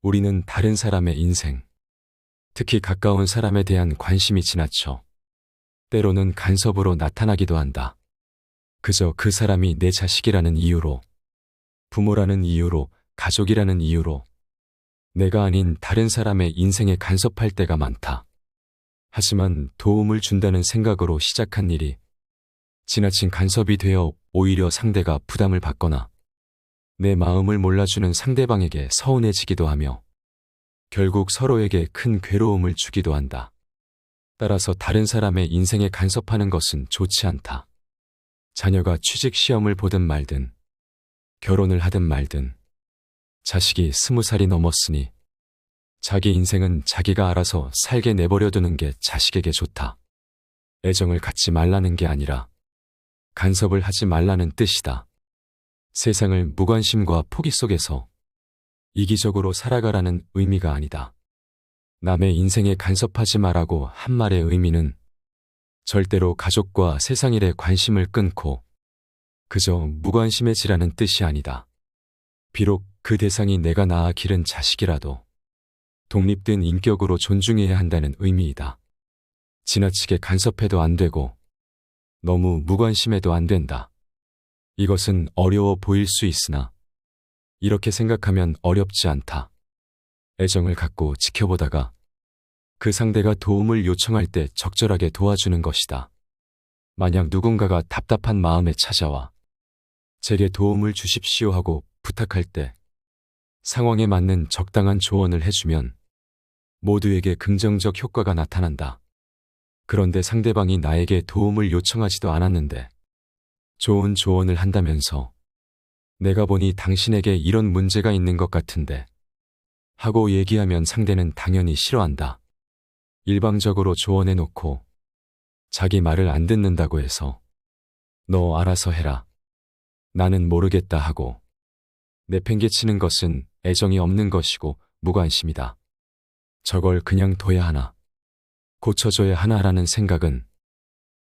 우리는 다른 사람의 인생, 특히 가까운 사람에 대한 관심이 지나쳐 때로는 간섭으로 나타나기도 한다. 그저 그 사람이 내 자식이라는 이유로, 부모라는 이유로, 가족이라는 이유로 내가 아닌 다른 사람의 인생에 간섭할 때가 많다. 하지만 도움을 준다는 생각으로 시작한 일이 지나친 간섭이 되어 오히려 상대가 부담을 받거나 내 마음을 몰라주는 상대방에게 서운해지기도 하며 결국 서로에게 큰 괴로움을 주기도 한다. 따라서 다른 사람의 인생에 간섭하는 것은 좋지 않다. 자녀가 취직 시험을 보든 말든, 결혼을 하든 말든, 자식이 20살이 넘었으니 자기 인생은 자기가 알아서 살게 내버려두는 게 자식에게 좋다. 애정을 갖지 말라는 게 아니라 간섭을 하지 말라는 뜻이다. 세상을 무관심과 포기 속에서 이기적으로 살아가라는 의미가 아니다. 남의 인생에 간섭하지 말라고 한 말의 의미는 절대로 가족과 세상 일에 관심을 끊고 그저 무관심해지라는 뜻이 아니다. 비록 그 대상이 내가 낳아 기른 자식이라도 독립된 인격으로 존중해야 한다는 의미이다. 지나치게 간섭해도 안 되고 너무 무관심해도 안 된다. 이것은 어려워 보일 수 있으나 이렇게 생각하면 어렵지 않다. 애정을 갖고 지켜보다가 그 상대가 도움을 요청할 때 적절하게 도와주는 것이다. 만약 누군가가 답답한 마음에 찾아와 제게 도움을 주십시오 하고 부탁할 때 상황에 맞는 적당한 조언을 해주면 모두에게 긍정적 효과가 나타난다. 그런데 상대방이 나에게 도움을 요청하지도 않았는데 좋은 조언을 한다면서 내가 보니 당신에게 이런 문제가 있는 것 같은데 하고 얘기하면 상대는 당연히 싫어한다. 일방적으로 조언해놓고 자기 말을 안 듣는다고 해서 너 알아서 해라. 나는 모르겠다 하고 내팽개치는 것은 애정이 없는 것이고 무관심이다. 저걸 그냥 둬야 하나, 고쳐줘야 하나라는 생각은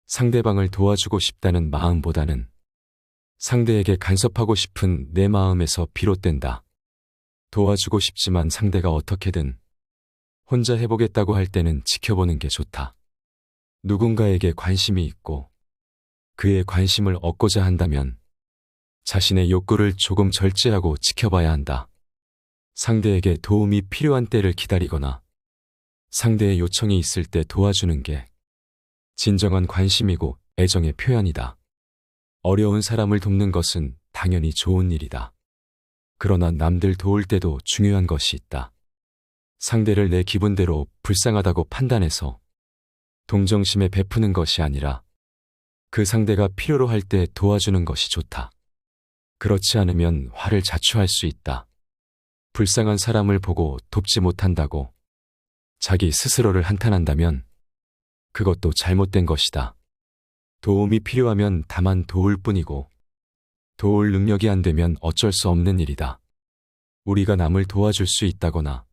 상대방을 도와주고 싶다는 마음보다는 상대에게 간섭하고 싶은 내 마음에서 비롯된다. 도와주고 싶지만 상대가 어떻게든 혼자 해보겠다고 할 때는 지켜보는 게 좋다. 누군가에게 관심이 있고 그의 관심을 얻고자 한다면 자신의 욕구를 조금 절제하고 지켜봐야 한다. 상대에게 도움이 필요한 때를 기다리거나 상대의 요청이 있을 때 도와주는 게 진정한 관심이고 애정의 표현이다. 어려운 사람을 돕는 것은 당연히 좋은 일이다. 그러나 남들 도울 때도 중요한 것이 있다. 상대를 내 기분대로 불쌍하다고 판단해서 동정심에 베푸는 것이 아니라 그 상대가 필요로 할 때 도와주는 것이 좋다. 그렇지 않으면 화를 자초할 수 있다. 불쌍한 사람을 보고 돕지 못한다고 자기 스스로를 한탄한다면 그것도 잘못된 것이다. 도움이 필요하면 다만 도울 뿐이고 도울 능력이 안 되면 어쩔 수 없는 일이다. 우리가 남을 도와줄 수 있다거나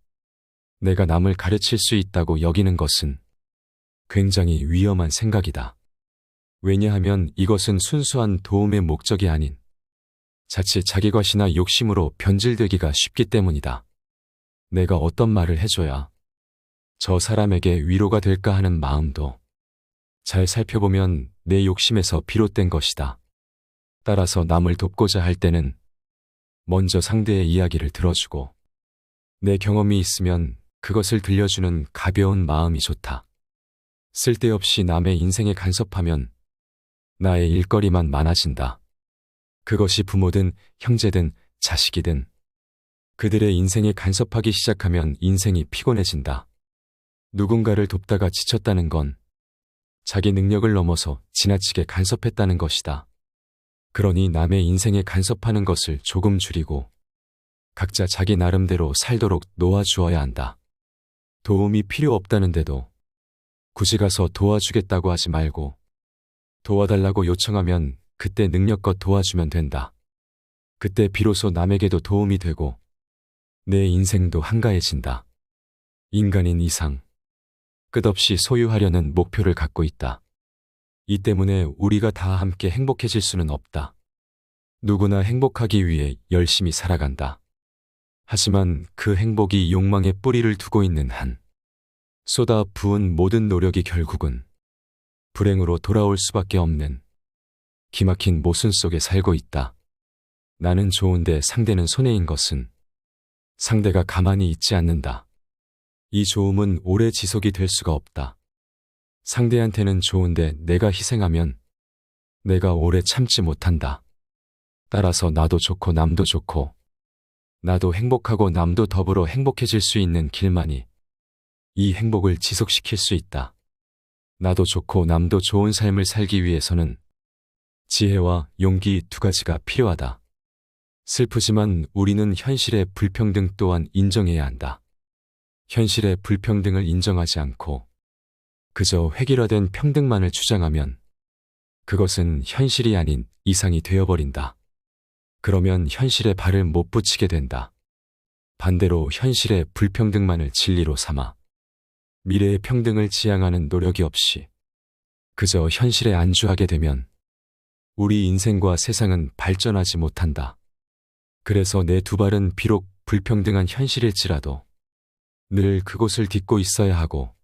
내가 남을 가르칠 수 있다고 여기는 것은 굉장히 위험한 생각이다. 왜냐하면 이것은 순수한 도움의 목적이 아닌 자칫 자기과시나 욕심으로 변질되기가 쉽기 때문이다. 내가 어떤 말을 해줘야 저 사람에게 위로가 될까 하는 마음도 잘 살펴보면 내 욕심에서 비롯된 것이다. 따라서 남을 돕고자 할 때는 먼저 상대의 이야기를 들어주고 내 경험이 있으면 그것을 들려주는 가벼운 마음이 좋다. 쓸데없이 남의 인생에 간섭하면 나의 일거리만 많아진다. 그것이 부모든 형제든 자식이든 그들의 인생에 간섭하기 시작하면 인생이 피곤해진다. 누군가를 돕다가 지쳤다는 건 자기 능력을 넘어서 지나치게 간섭했다는 것이다. 그러니 남의 인생에 간섭하는 것을 조금 줄이고 각자 자기 나름대로 살도록 놓아주어야 한다. 도움이 필요 없다는데도 굳이 가서 도와주겠다고 하지 말고 도와달라고 요청하면 그때 능력껏 도와주면 된다. 그때 비로소 남에게도 도움이 되고 내 인생도 한가해진다. 인간인 이상 끝없이 소유하려는 목표를 갖고 있다. 이 때문에 우리가 다 함께 행복해질 수는 없다. 누구나 행복하기 위해 열심히 살아간다. 하지만 그 행복이 욕망에 뿌리를 두고 있는 한 쏟아 부은 모든 노력이 결국은 불행으로 돌아올 수밖에 없는 기막힌 모순 속에 살고 있다. 나는 좋은데 상대는 손해인 것은 상대가 가만히 있지 않는다. 이 좋음은 오래 지속이 될 수가 없다. 상대한테는 좋은데 내가 희생하면 내가 오래 참지 못한다. 따라서 나도 좋고 남도 좋고 나도 행복하고 남도 더불어 행복해질 수 있는 길만이 이 행복을 지속시킬 수 있다. 나도 좋고 남도 좋은 삶을 살기 위해서는 지혜와 용기 두 가지가 필요하다. 슬프지만 우리는 현실의 불평등 또한 인정해야 한다. 현실의 불평등을 인정하지 않고 그저 획일화된 평등만을 주장하면 그것은 현실이 아닌 이상이 되어버린다. 그러면 현실에 발을 못 붙이게 된다. 반대로 현실의 불평등만을 진리로 삼아 미래의 평등을 지향하는 노력이 없이 그저 현실에 안주하게 되면 우리 인생과 세상은 발전하지 못한다. 그래서 내 두 발은 비록 불평등한 현실일지라도 늘 그곳을 딛고 있어야 하고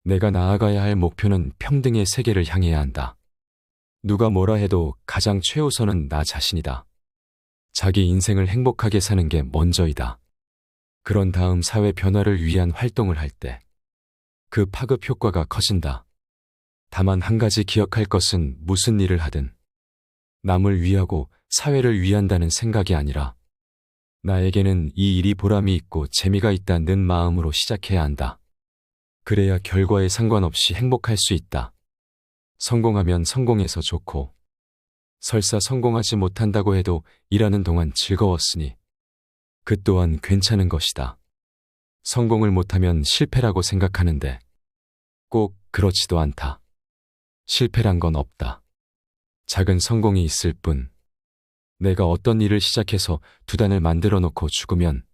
내가 나아가야 할 목표는 평등의 세계를 향해야 한다. 누가 뭐라 해도 가장 최우선은 나 자신이다. 자기 인생을 행복하게 사는 게 먼저이다. 그런 다음 사회 변화를 위한 활동을 할 때 그 파급 효과가 커진다. 다만 한 가지 기억할 것은 무슨 일을 하든 남을 위하고 사회를 위한다는 생각이 아니라 나에게는 이 일이 보람이 있고 재미가 있다는 마음으로 시작해야 한다. 그래야 결과에 상관없이 행복할 수 있다. 성공하면 성공해서 좋고 설사 성공하지 못한다고 해도 일하는 동안 즐거웠으니 그 또한 괜찮은 것이다. 성공을 못하면 실패라고 생각하는데 꼭 그렇지도 않다. 실패란 건 없다. 작은 성공이 있을 뿐. 내가 어떤 일을 시작해서 두 단을 만들어 놓고 죽으면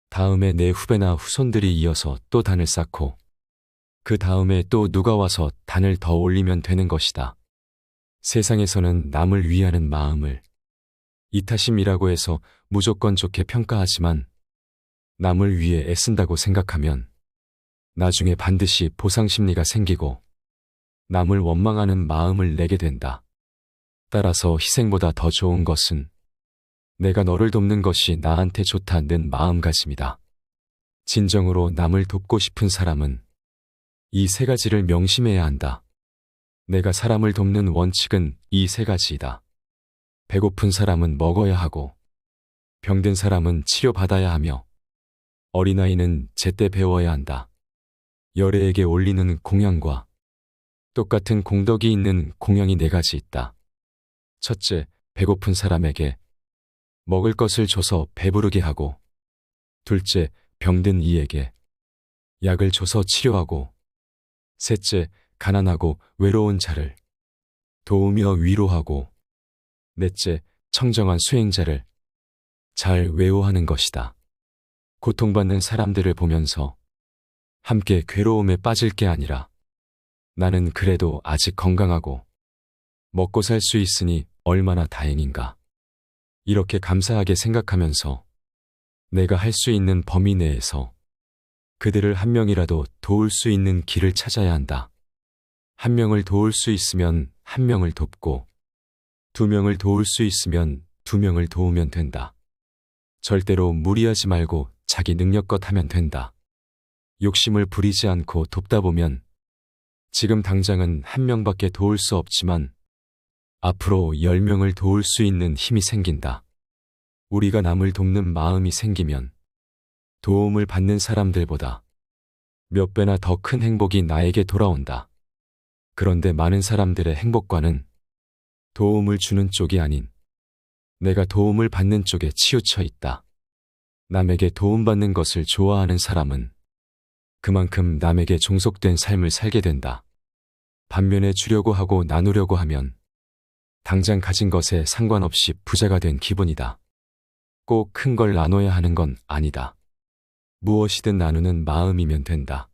다음에 내 후배나 후손들이 이어서 또 단을 쌓고 그 다음에 또 누가 와서 단을 더 올리면 되는 것이다. 세상에서는 남을 위하는 마음을 이타심이라고 해서 무조건 좋게 평가하지만 남을 위해 애쓴다고 생각하면 나중에 반드시 보상심리가 생기고 남을 원망하는 마음을 내게 된다. 따라서 희생보다 더 좋은 것은 내가 너를 돕는 것이 나한테 좋다는 마음가짐이다. 진정으로 남을 돕고 싶은 사람은 이 세 가지를 명심해야 한다. 내가 사람을 돕는 원칙은 이 세 가지이다. 배고픈 사람은 먹어야 하고 병든 사람은 치료받아야 하며 어린아이는 제때 배워야 한다. 열애에게 올리는 공양과 똑같은 공덕이 있는 공양이 네 가지 있다. 첫째, 배고픈 사람에게 먹을 것을 줘서 배부르게 하고, 둘째, 병든 이에게 약을 줘서 치료하고, 셋째, 가난하고 외로운 자를 도우며 위로하고, 넷째, 청정한 수행자를 잘 외워하는 것이다. 고통받는 사람들을 보면서 함께 괴로움에 빠질 게 아니라 나는 그래도 아직 건강하고 먹고 살 수 있으니 얼마나 다행인가. 이렇게 감사하게 생각하면서 내가 할 수 있는 범위 내에서 그들을 한 명이라도 도울 수 있는 길을 찾아야 한다. 한 명을 도울 수 있으면 한 명을 돕고 두 명을 도울 수 있으면 두 명을 도우면 된다. 절대로 무리하지 말고 자기 능력껏 하면 된다. 욕심을 부리지 않고 돕다 보면 지금 당장은 한 명밖에 도울 수 없지만 앞으로 10명을 도울 수 있는 힘이 생긴다. 우리가 남을 돕는 마음이 생기면 도움을 받는 사람들보다 몇 배나 더 큰 행복이 나에게 돌아온다. 그런데 많은 사람들의 행복과는 도움을 주는 쪽이 아닌 내가 도움을 받는 쪽에 치우쳐 있다. 남에게 도움받는 것을 좋아하는 사람은 그만큼 남에게 종속된 삶을 살게 된다. 반면에 주려고 하고 나누려고 하면 당장 가진 것에 상관없이 부자가 된 기분이다. 꼭 큰 걸 나눠야 하는 건 아니다. 무엇이든 나누는 마음이면 된다.